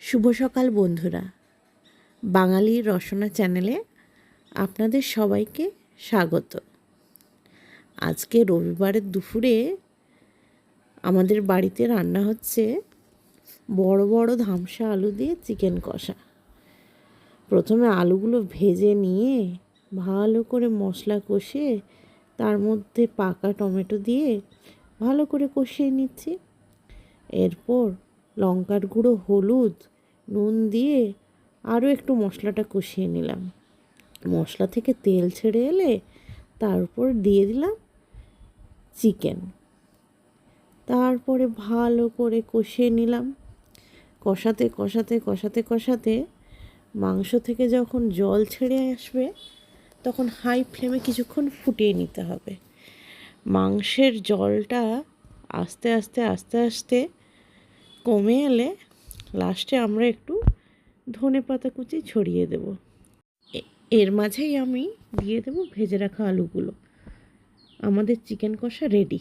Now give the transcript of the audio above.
শুভ সকাল বন্ধুরা, বাঙালির রসনা চ্যানেলে আপনাদের সবাইকে স্বাগত। আজকে রবিবারের দুপুরে আমাদের বাড়িতে রান্না হচ্ছে বড় বড় ধামসা আলু দিয়ে চিকেন কষা। প্রথমে আলুগুলো ভেজে নিয়ে ভালো করে মশলা কষে তার মধ্যে পাকা টমেটো দিয়ে ভালো করে কষিয়ে নিচ্ছি। এরপর লঙ্কার গুঁড়ো, হলুদ, নুন দিয়ে আরও একটু মশলাটা কষিয়ে নিলাম। মশলা থেকে তেল ছেড়ে এলে তার উপর দিয়ে দিলাম চিকেন। তারপরে ভালো করে কষিয়ে নিলাম। কষাতে কষাতে কষাতে কষাতে মাংস থেকে যখন জল ছেড়ে আসবে তখন হাই ফ্লেমে কিছুক্ষণ ফুটিয়ে নিতে হবে। মাংসের জলটা আস্তে আস্তে আস্তে আস্তে কমে এলে লাস্টে আমরা একটু ধনেপাতা কুচি ছড়িয়ে দেব। এর মাঝেই আমি দিয়ে দেব ভেজে রাখা আলুগুলো। আমাদের চিকেন কষা রেডি।